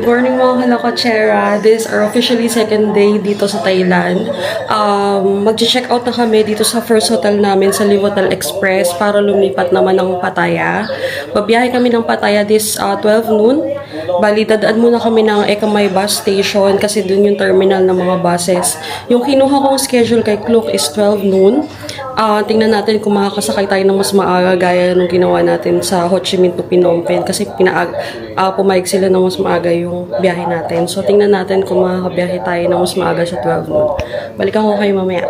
Good morning mga kalakotsera. This is our officially second day dito sa Thailand. Mag-check out na kami dito sa first hotel namin sa Livotal Express para lumipat naman ng Pattaya. Babiyahe kami ng Pattaya this 12 noon. Bali, dadaan muna kami ng Ekamay bus station kasi dun yung terminal ng mga buses. Yung kinuha kong schedule kay Klook is 12 noon. Tingnan natin kung makakasakay tayo ng mas maaga gaya nung ginawa natin sa Ho Chi Minh to Phnom Penh kasi pumayag sila ng mas maaga yung biyahe natin. So, tingnan natin kung makakabiyahe tayo ng mas maaga sa 12 noon. Balikan ko kayo mamaya.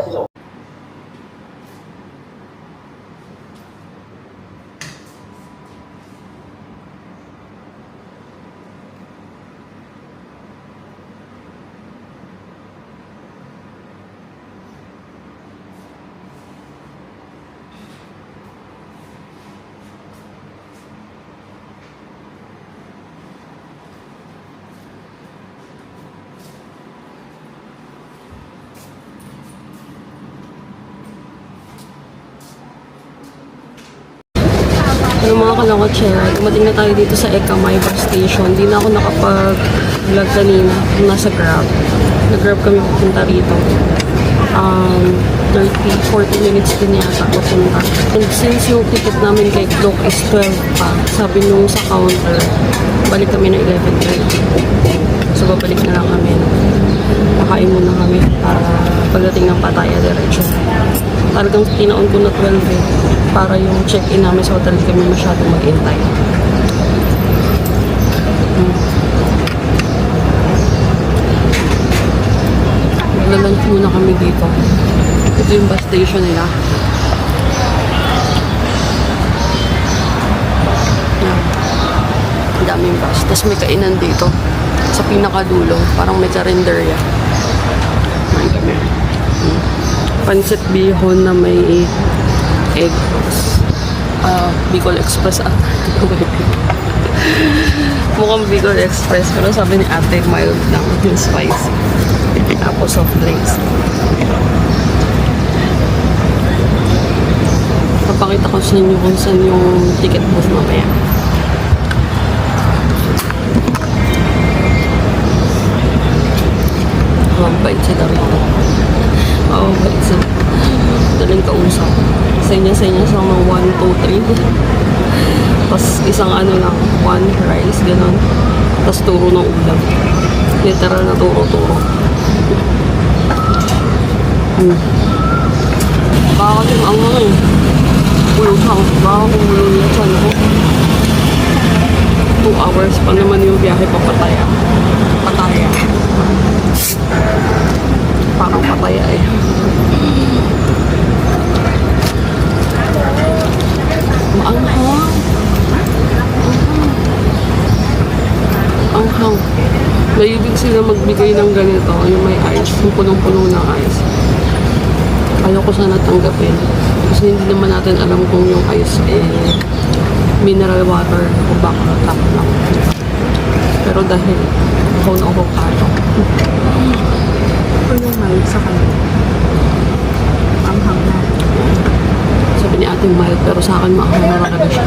Pero mga kalakotsera, dumating na tayo dito sa Ekamay bus station. Hindi na ako nakapag-vlog kanina kung nasa Grab. Nag-Grab kami pupunta rito. 40 minutes din yata papunta. And since yung ticket namin kay Klook is 12 pa, sabi nung sa counter, balik kami na 11:30. So babalik na lang kami. Pakain muna kami para pagdating ng Pattaya diretso. Talagang tinaon ko na 12 eh. Para yung check-in namin sa hotel kami masyadong mag-intay. Maglalunch muna kami dito. Ito yung bus station nila. Yan. Ang daming bus. Tapos may kainan dito. Sa pinakadulo. Parang may karinderya. May kami. Pancit bihon na may egg. Bicol Express mukhang Bicol Express pero sabi ni ate mild lang yung spicy tapos soft drinks. Papakita ko sa inyo kung saan yung ticket booth mamaya. Mabait sila rito. Mabait sila. Daling kausap. Sa inyo sa mga 1, 2, 3. Tapos isang ano lang, 1 rice, gano'n. Tapos turo ng ulam. Literal na turo-turo. Baka kasi ang mga eh. Ulutang. Baka kung ulutang ko. 2 hours pa naman yung biyahe pa Pattaya. Pattaya. Parang Pattaya eh. Maanghang. Anghang. Maibig sila magbigay ng ganito, yung may ice, yung punong-puno ng ice. Ayoko sana tanggapin. Kasi hindi naman natin alam kung yung ice mineral water o baka tap lang. Pero dahil ako na avocado. Ito yung mild sa kanila. Anghang na. Sabi ni ating mild, pero sa akin maanghang na talaga siya.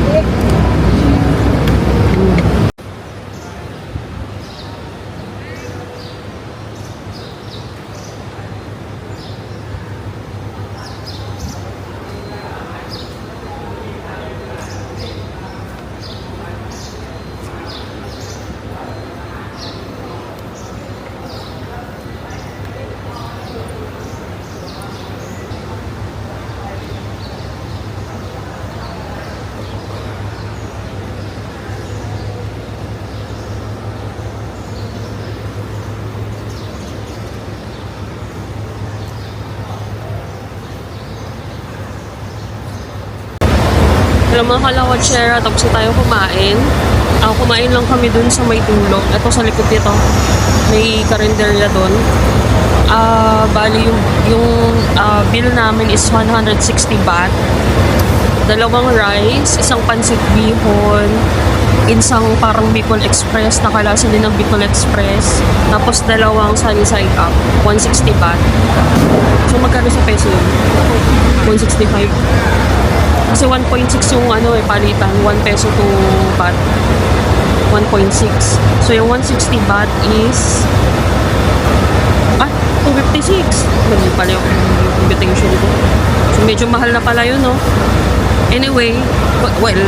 Pero mga kalakotsera, tapos na tayo kumain. Kumain lang kami dun sa may tulog. Ito sa likod dito. May karinderya dun. Bali yung bill namin is 160 baht. 2 rice, isang pancit bihon, isang parang Bicol Express, nakalasa din ng Bicol Express. Tapos 2 sunny side up, 160 baht. So magkano sa peso yun? 165. Kasi 1.6 yung palitan, 1 peso to baht. 1.6. So yung 160 baht is 256. Mali pala yung invitation ko. So medyo mahal na pala yun, no? Anyway, well,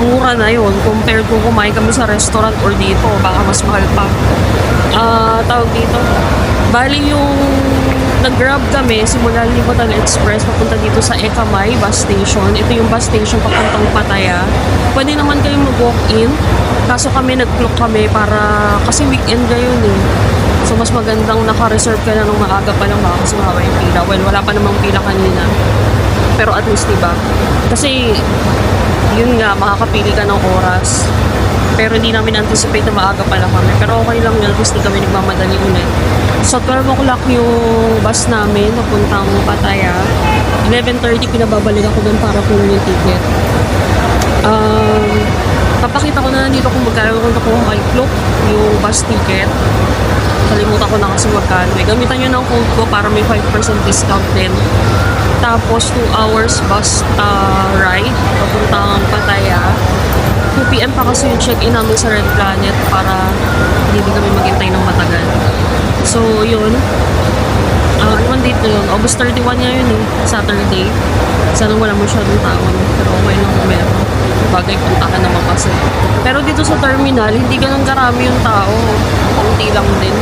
mura na yun compared kung kumain kami sa restaurant or dito. Baka mas mahal pa. Tawag dito. Bali yung nag-grab kami simula Livotal Express papunta dito sa Ekamay bus station. Ito yung bus station papuntang Pattaya. Pwede naman kayong mag-walk-in. Kaso kami nag-clock kami para kasi weekend ngayon eh. So mas magandang naka-reserve ka na nung maaga pa lang baka kasi mahaba yung pila. Well, wala pa namang pila kanina. Pero at least diba? Kasi yun nga, makakapili ka ng oras. Pero hindi namin anticipate na maaga pala kami. Pero okay lang yun, at least di kami nagmamadali ulit. So 12 o'clock yung bus namin papuntang Pattaya. 11:30 pinababalik ako doon para kunin yung ticket. Papakita ko na dito kung magkano kung nakuha kay Klook yung bus ticket. Kalimutan ko na kasi magkano. Gamitan nyo ng code ko para may 5% discount din. Tapos 2 hours bus ride papuntang Pattaya. 2 PM pa kasi yung check-in namin sa Red Planet para hindi kami maghintay ng matagal. So yun. Anong date na yun? August 31 niya yun eh. Saturday. Sana wala masyadong tao. Pero okay lang kung meron. Bagay puntahan naman kasi. Pero dito sa terminal, hindi ganun karami yung tao. Kunti lang din.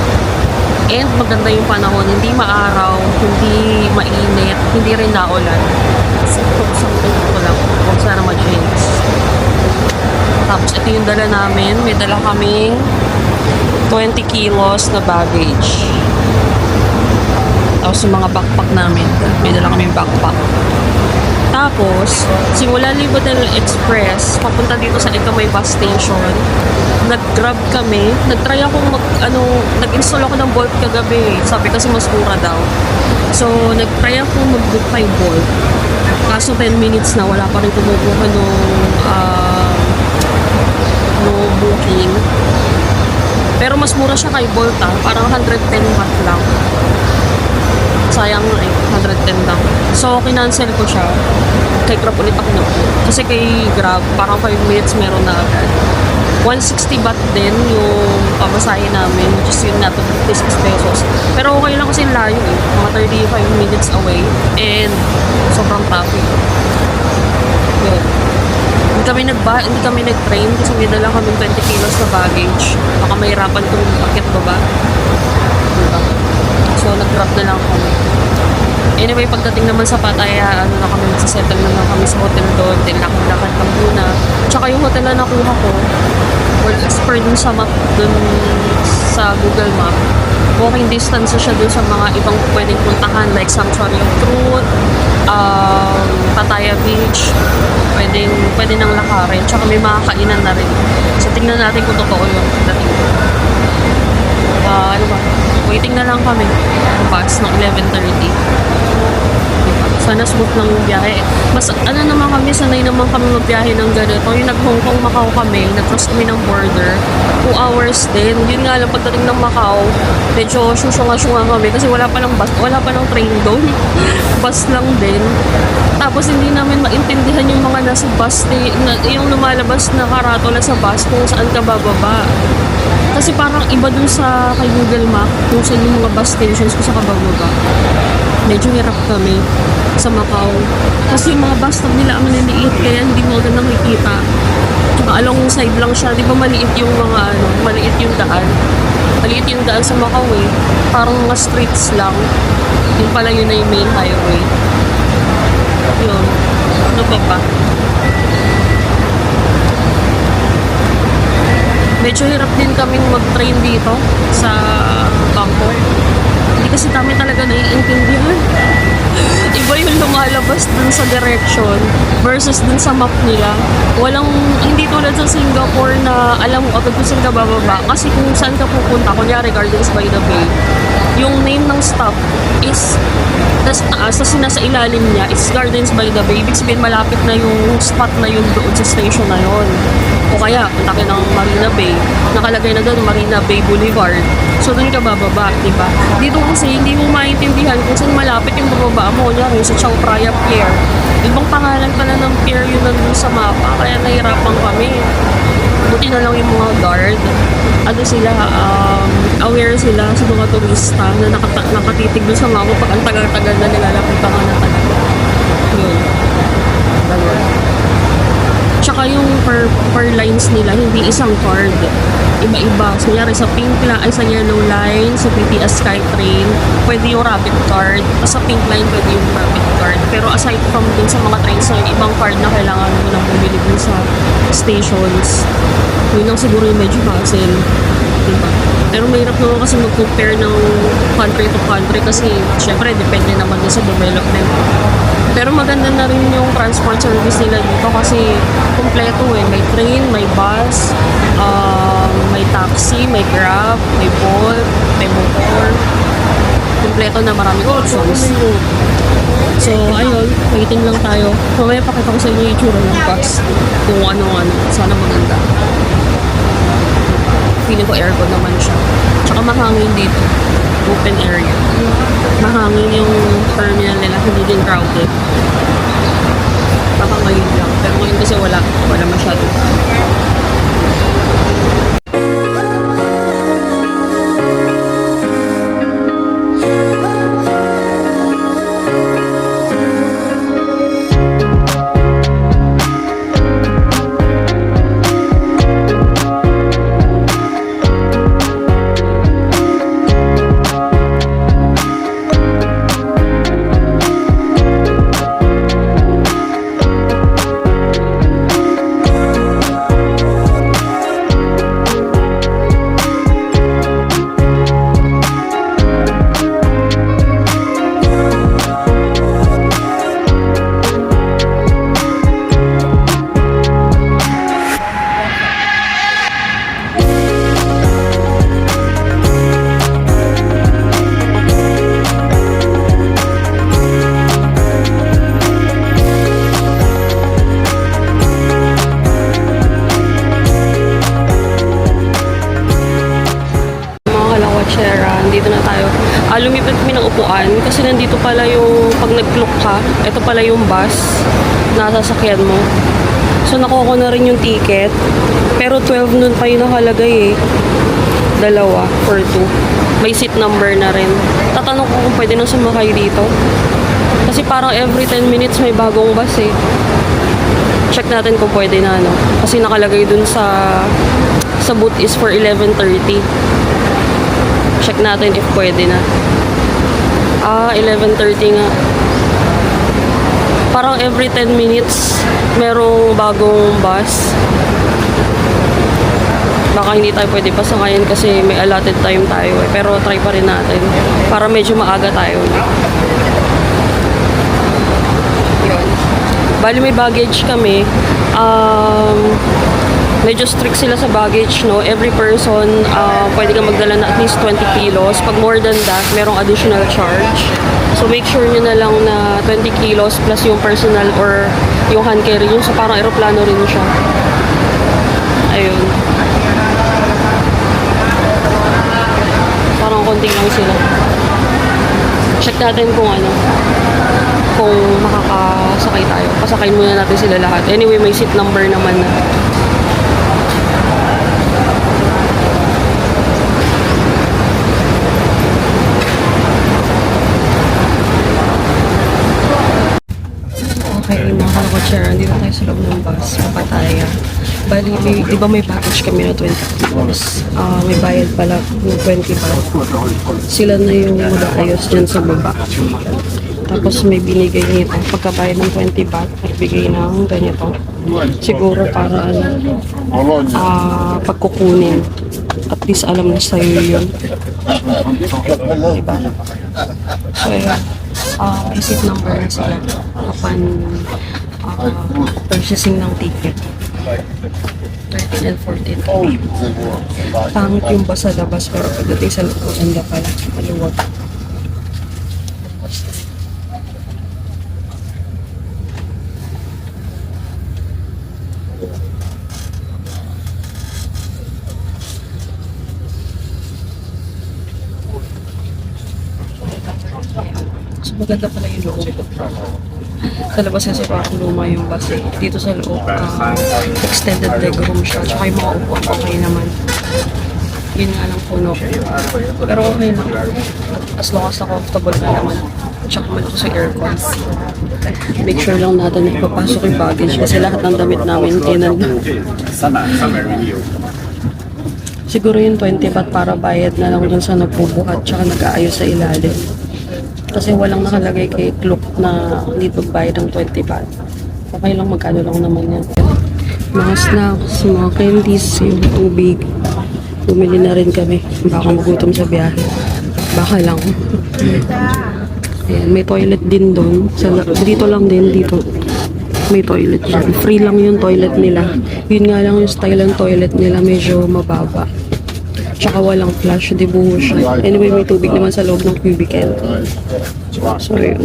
And maganda yung panahon. Hindi maaraw, hindi mainit, hindi rin naulan. So, something ko lang. Huwag sana mag-change. Tapos ito yung dala namin. May dala kaming 20 kilos na baggage. Tapos yung mga backpack namin. May dala kaming backpack. Tapos, simula Livotal Express, papunta dito sa Ekamay bus station, nag-grab kami. Nag-try akong nag-install ako ng Bolt kagabi. Sabi kasi mas mura daw. So, nag-try akong mag-book kay Bolt. Kaso 10 minutes na, wala pa rin kumukuha no booking. Pero mas mura siya kay Bolt parang 110 baht lang. Sayang nga 110 lang. So, kinancel ko siya. Kay Grab ulit ako nag-book. Kasi kay Grab, parang 5 minutes meron na agad. 160 baht din yung pamasahe namin, which is yun na 56 pesos. Pero okay lang kasi layo eh. Mga 35 minutes away. And sobrang traffic. Yun. Hindi kami nag-train kasi may dala kami 20 kilos na baggage. Baka mahirapan kung bakit baba. Diba? So, nag-drop na lang kami. Anyway, pagdating naman sa Pattaya, magsasettle na lang kami sa hotel doon. Then, lakad lang muna. Tsaka yung hotel na nakuha ko, well, as per dun sa map, dun sa Google Map, walking distance siya dun sa mga ibang pwedeng puntahan, like Sanctuary of Truth, Pattaya Beach, pwede nang lakarin. Tsaka may mga kainan na rin. So, tingnan natin kung totoo yung pagdating ko. Waiting na lang kami. Bus ng 11:30. Sana smooth lang yung biyahe. Mas naman kami, sanay naman kami magbiyahe ng ganito. Yung nag-Hong Kong, Macau kami, nag-cross kami ng border. 2 hours din. Yun nga lang, pagdating ng Macau, medyo syunga-syunga kami kasi wala pa ng bus, wala pa ng train doon. Bus lang din. Tapos hindi namin maintindihan yung mga nasa bus, yung lumalabas na karatula sa bus kung saan ka bababa. Kasi parang iba dun sa kay Google Map, kung saan yung mga bus stations kung sa kabababa. Medyo hirap kami sa Macau. Kasi yung mga bus stop nila ang maliliit, kaya hindi mo agad nakikita. Tsaka along side lang siya. Di ba maliit yung maliit yung daan. Maliit yung daan sa Macau eh. Parang mga streets lang. Yun pala yun na yung main highway. Yun. Ano pa? Medyo hirap din kaming mag-train dito sa Bangkok. Hindi kasi kami talaga naiintindihan. Iba yung lumalabas dun sa direction versus dun sa map nila. Hindi tulad sa Singapore na alam mo agad kung saan ka bababa. Kasi kung saan ka pupunta, kunyari Gardens by the Bay, yung name ng stop is sa sinasa ilalim niya is Gardens by the Bay. Ibig sabihin malapit na yung spot na yun doon sa station na yun. O kaya, punta ka ng Marina Bay. Nakalagay na doon, Marina Bay Boulevard. So, doon ka bababa, di ba? Dito kasi, hindi mo maintindihan kung saan malapit yung bababa mo. Yan, yung sa Chao Phraya Pier. Ibang pangalan pala ng pier yun nandun sa mapa, kaya nahirapan kami. Buti na lang yung mga guard. Ano sila, aware sila sa mga turista na nakatitig doon sa mga pag ang tagal-tagal na nilalapitan ka na talaga. Yun. Ganun. Tsaka yung per lines nila, hindi isang card. Iba-iba. So, kunyari sa pink line, ay sa yellow line, sa BTS Skytrain, pwede yung rapid card. Sa pink line, pwede yung rapid card. Pero aside from dun sa mga trains, so yung ibang card na kailangan mo nang bumili dun sa stations. Yun lang siguro yung medyo hassle. Diba? Pero mahirap naman kasi mag-compare ng country to country kasi syempre depende naman din sa development. Pero maganda na rin yung transport service nila dito kasi kompleto eh. May train, may bus, may taxi, may grab, may bolt, may motor. Kompleto na maraming options. So, ayun, waiting lang tayo. Mamaya pakita ko sa inyo yung itsura ng bus. Kung ano-ano. Sana maganda. Feeling ko aircon naman siya. Tsaka mahangin dito. Open area. Mahangin yung terminal nila. Hindi din crowded. Baka ngayon lang. Pero ngayon kasi wala masyado. Dito na tayo. Lumipat kami ng upuan kasi nandito pala yung pag nag-clock ka, ito pala yung bus na sasakyan mo. So nakuha ko na rin yung ticket. Pero 12 nun pa yung nakalagay eh. Dalawa for 2. May seat number na rin. Tatanong ko kung pwede nang sumakay dito. Kasi parang every 10 minutes may bagong bus eh. Check natin kung pwede na ano. Kasi nakalagay dun sa booth is for 11:30. Check natin if pwede na. 11:30 nga. Parang every 10 minutes merong bagong bus. Baka hindi tayo pwede pasakayin kasi may allotted time tayo eh. Pero try pa rin natin. Para medyo maaga tayo. Yun. Bali may baggage kami. Medyo strict sila sa baggage, no? Every person, pwede kang magdala na at least 20 kilos. Pag more than that, merong additional charge. So, make sure nyo na lang na 20 kilos plus yung personal or yung hand carry nyo. So, parang aeroplano rin siya. Ayun. Parang konting lang sila. Check natin kung ano. Kung makakasakay tayo. Pasakayin muna natin sila lahat. Anyway, may seat number naman na. Okay, mga kalakotsera, dito tayo sa loob ng bus, Papataya. Bali, di ba may package kami na 20 kilos? May bayad pala ng 20 baht. Sila na yung mag-ayos dyan sa baba. Tapos may binigay nito, pagkabayad ng 20 baht, nagbigay ng ganito. Siguro para pagkukunin. At least alam na sa'yo yun. Diba? So, yun. Receipt number na sila upon purchasing ng ticket. 13 and 14. Pangit yung bus sa labas pero pagdating sa loob, ganda pala. Maluwag. So maganda pala yung loob. Sa labas kasi parang luma yung bus eh. Dito sa loob, extended leg room siya. Tsaka yung mga upuan okay naman. Yun nga lang puno. Pero okay lang. As long as na comfortable na naman. Tsaka malakas sa aircon. Make sure lang natin na ipapasok yung baggage kasi lahat ng damit namin siguro yung 20 baht para bayad na lang dun sa nagbubuhat tsaka nag-aayos sa ilalim. Kasi walang nakalagay kay Klook na dito bayad ng 20 baht. Okay lang, magkano lang naman yan. Mga snacks, mga candies, yung tubig. Bumili na rin kami. Baka magutom sa biyahe. Baka lang. Ayan, may toilet din doon. Dito lang din, dito. May toilet dyan. Free lang yung toilet nila. Yun nga lang yung style ng toilet nila, medyo mababa. Tsaka walang flush, di buhos siya. Anyway, may tubig naman sa loob ng cubicle. So, yun.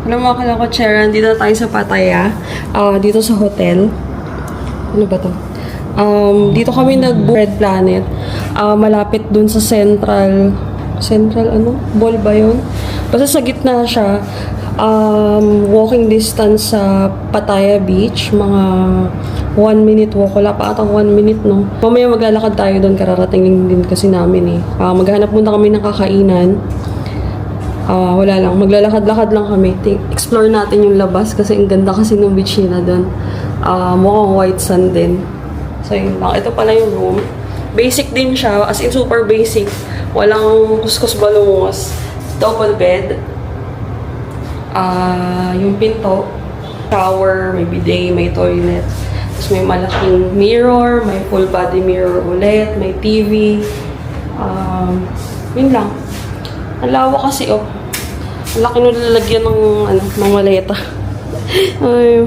Alam mo mga kalakotseran, dito na tayo sa Pattaya. Dito sa hotel. Ano ba to? Dito kami nag-Red Planet. Malapit dun sa Central ano? Ball ba yun? Basta sa gitna siya. Walking distance sa Pattaya Beach. Mga 1 minute walk. Wala pa atang 1 minute, no? Mamaya maglalakad tayo dun. Kararating din kasi namin eh. Maghanap muna kami ng kakainan. Wala lang. Maglalakad-lakad lang kami. Explore natin yung labas kasi ang ganda kasi ng beach nila doon. Mukhang white sand din. So, yun lang. Ito pala yung room. Basic din siya. As in, super basic. Walang kuskus balungos. Double bed. Yung pinto. Shower, may bidet, may toilet. Tapos may malaking mirror, may full body mirror ulit, may TV. Yun lang. Ang lawa kasi, oh. Ang laki nung lalagyan ng maleta. Ay,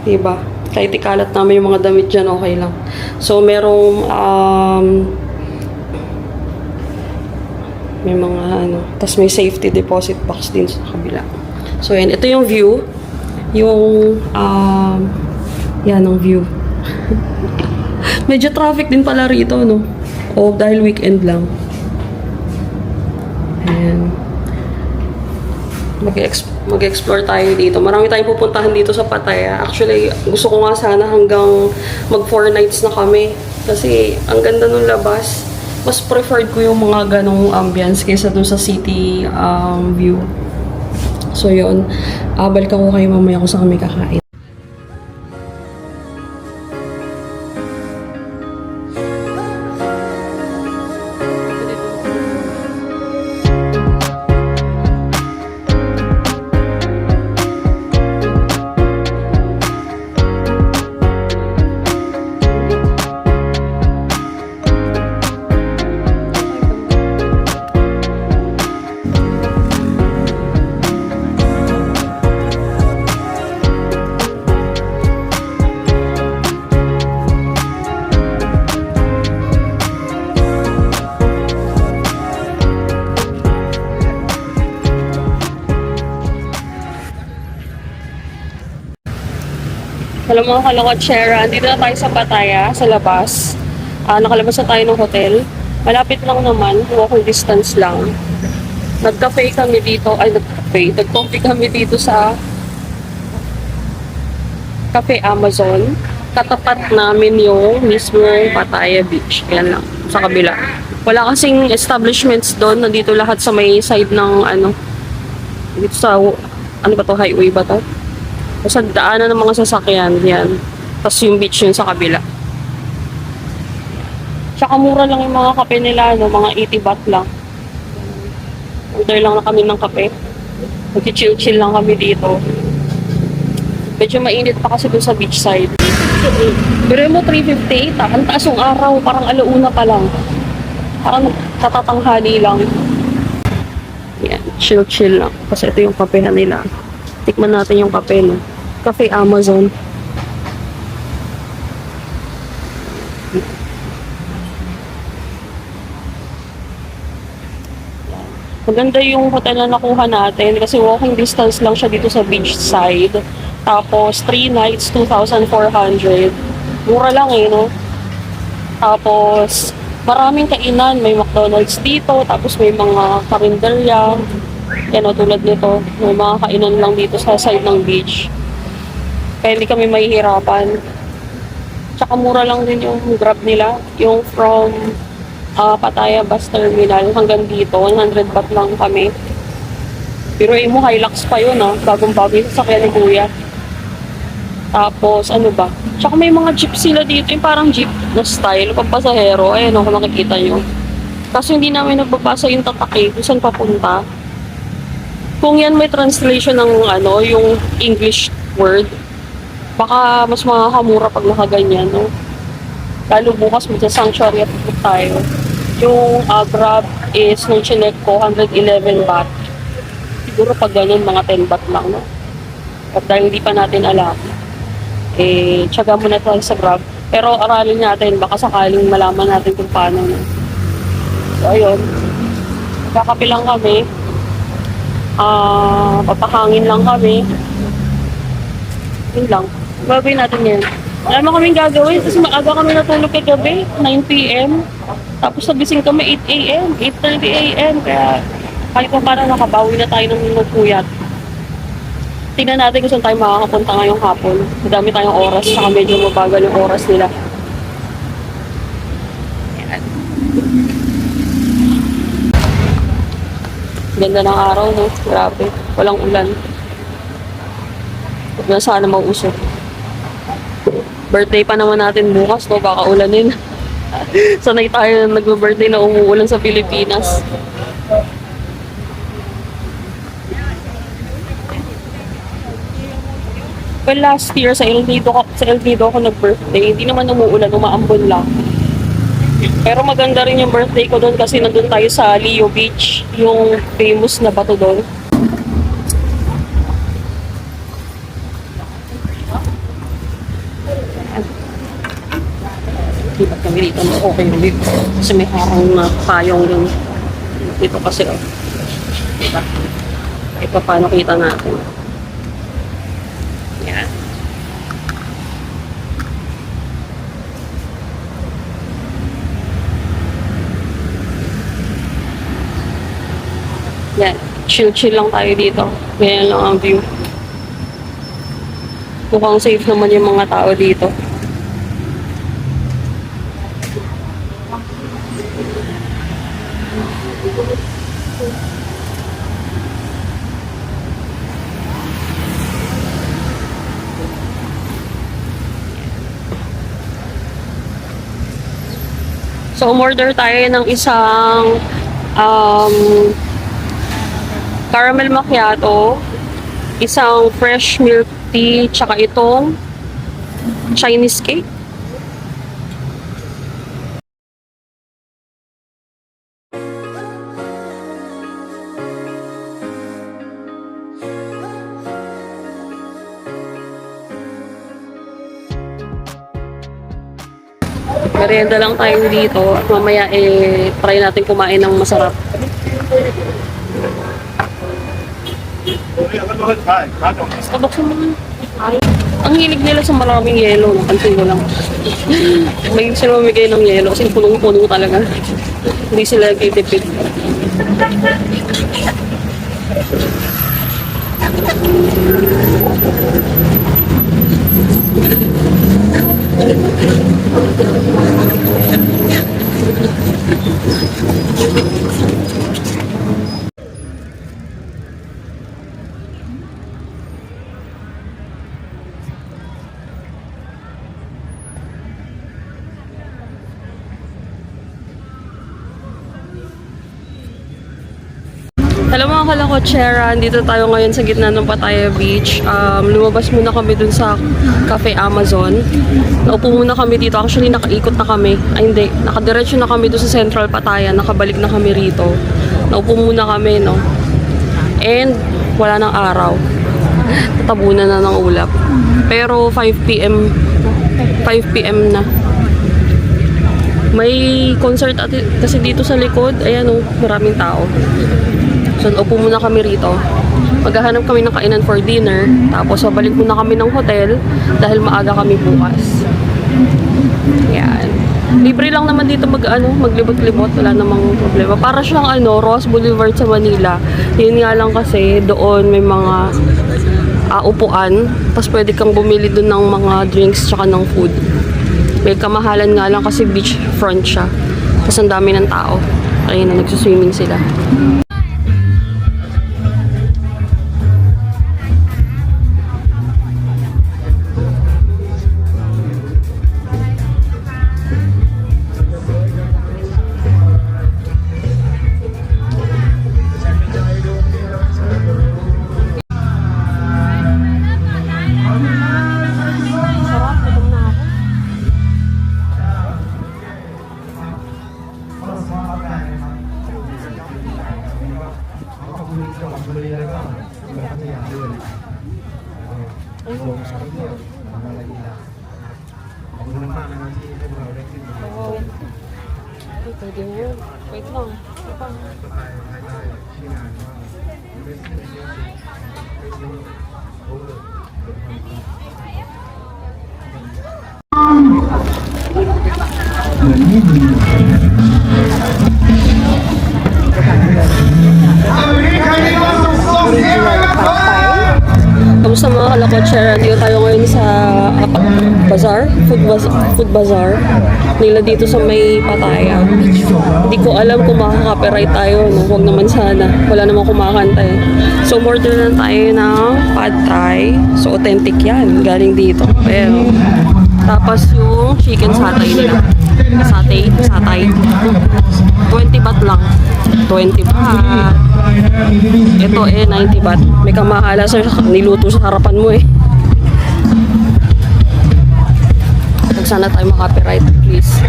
diba? Kahit ikalat namin yung mga damit dyan, okay lang. So, merong, may mga, tas may safety deposit box din sa kabila. So, yan. Ito yung view. Yung, yan ang view. Medyo traffic din pala rito, no? O, dahil weekend lang. Ayan. Mag-explore tayo dito. Marami tayong pupuntahan dito sa Pattaya. Actually, gusto ko nga sana hanggang mag 4 nights na kami. Kasi, ang ganda ng labas. Mas preferred ko yung mga ganong ambience kaysa dun sa city view. So, yun. Balikan ko kayo mamaya kung saan kami kakain. Hello mga kalokotsera, dito na tayo sa Pattaya, sa labas. Nakalabas na tayo ng hotel. Malapit lang naman, walking distance lang. Nag-cafe kami dito, nag-coffee kami dito sa Cafe Amazon. Katapat namin yung mismo Pattaya Beach. Yan lang, sa kabila. Wala kasing establishments doon, nandito lahat sa may side ng dito sa, ano ba to, highway ba to? Sa daanan ng mga sasakyan, yan. Tapos yung beach yun sa kabila. Tsaka mura lang yung mga kape nila, mga 80 baht lang. Order lang na kami ng kape. Mag-chill-chill lang kami dito. Medyo mainit pa kasi dun sa beach side. Pero mo 358, ang taas yung araw, parang alauna pa lang. Parang katatanghali lang. Yan, chill-chill lang. Kasi ito yung kapehan nila. Tikman natin yung kape, no? Cafe Amazon. Maganda yung hotel na nakuha natin kasi walking distance lang siya dito sa beach side. Tapos, 3 nights, 2,400. Mura lang no? Tapos, maraming kainan. May McDonald's dito, tapos may mga karinderya. Yan tulad nito. May mga kainan lang dito sa side ng beach. Kaya hindi kami mahihirapan. Tsaka mura lang din yung grab nila. Yung from Pattaya Bus Terminal hanggang dito, 100 baht lang kami. Pero mo Hilux pa yun bagong-bago yung sasakyan ni Kuya. Tapos ano ba? Tsaka may mga jeep sila dito, yung parang jeep na style, pampasahero. Ayan kung makikita nyo. Kaso hindi namin nagbabasa yung tatake kung saan papunta. Kung yan may translation ng yung English word, baka mas makakamura pag nakaganyan, no? Lalo bukas magsa-sanctuary at tayo. Yung Grab is, nung chinek ko, 111 baht. Siguro pag ganun, mga 10 baht lang, no? At dahil hindi pa natin alam, tsaga muna tayo sa Grab. Pero aralin natin, baka sakaling malaman natin kung paano, no? So, ayun. Kakapi lang kami. Papahangin lang kami. Yun lang. Gagawin natin yan. Wala mo kaming gagawin kasi maaga kami natulog kagabi, 9 p.m. Tapos nagising kami 8 a.m., 8:30 a.m. Kaya kahit pa parang nakabawi na tayo ng puyat. Tingnan natin kung saan tayo makakapunta ngayong hapon. Madami tayong oras, saka medyo mabagal yung oras nila. Ayan. Ganda ng araw, no? Grabe. Walang ulan. Huwag na sana mausok. Birthday pa naman natin bukas, no? Baka ulanin. Sanay tayo na nag-birthday na umuulan sa Pilipinas. Well, last year sa El Nido ako nag-birthday. Hindi naman umuulan, umaambon lang. Pero maganda rin yung birthday ko doon kasi nandun tayo sa Leo Beach, yung famous na bato doon. Lipat kami dito, mas okay yung dito. Kasi may harang na payong dun. Dito kasi, diba? Paano kita natin. Yan. Yan. Chill-chill lang tayo dito. Ganyan lang ang view. Mukhang safe naman yung mga tao dito. So, umorder tayo ng isang caramel macchiato, isang fresh milk tea, tsaka itong Chinese cake. Merienda lang tayo dito at mamaya try natin kumain ng masarap. Buksan mo nga. Ang hilig nila sa maraming yelo, napansin ko lang. May sila mamigay ng yelo kasi punong-puno talaga. Hindi sila nagtitipid. Hello mga kalakotsera, dito tayo ngayon sa gitna ng Pattaya Beach. Lumabas muna kami dun sa Cafe Amazon. Naupo muna kami dito. Actually, nakaikot na kami. Ay hindi, nakadiretso na kami dun sa Central Pattaya. Nakabalik na kami rito. Naupo muna kami, no? And wala ng araw. Tatabunan na ng ulap. Pero 5 p.m. na. May concert kasi dito sa likod. Ayan o, maraming tao. So, upo muna kami rito. Maghahanap kami ng kainan for dinner. Tapos, babalik muna kami ng hotel dahil maaga kami bukas. Yan. Libre lang naman dito maglibot-libot. Wala namang problema. Para siyang Ross Boulevard sa Manila. Yun nga lang kasi doon may mga upuan. Tapos, pwede kang bumili doon ng mga drinks tsaka ng food. May kamahalan nga lang kasi beach front siya. Tapos, ang dami ng tao. Ayun na, nagsuswimming sila. Pwede mo yun. Wait lang. Kamusta mga kalakotsera? Dito tayo ngayon sa food bazaar nila dito sa may Pattaya. Hindi ko alam kung makaka-copyright tayo, no? Huwag naman sana. Wala namang kumakanta eh. So, order na tayo ng pad thai. So, authentic yan. Galing dito. Pero, tapos yung chicken satay nila. Satay. 20 baht lang. 20 baht. Ito 90 baht. May kamahala sa niluto sa harapan mo eh. Huwag sana tayo makapiright, please.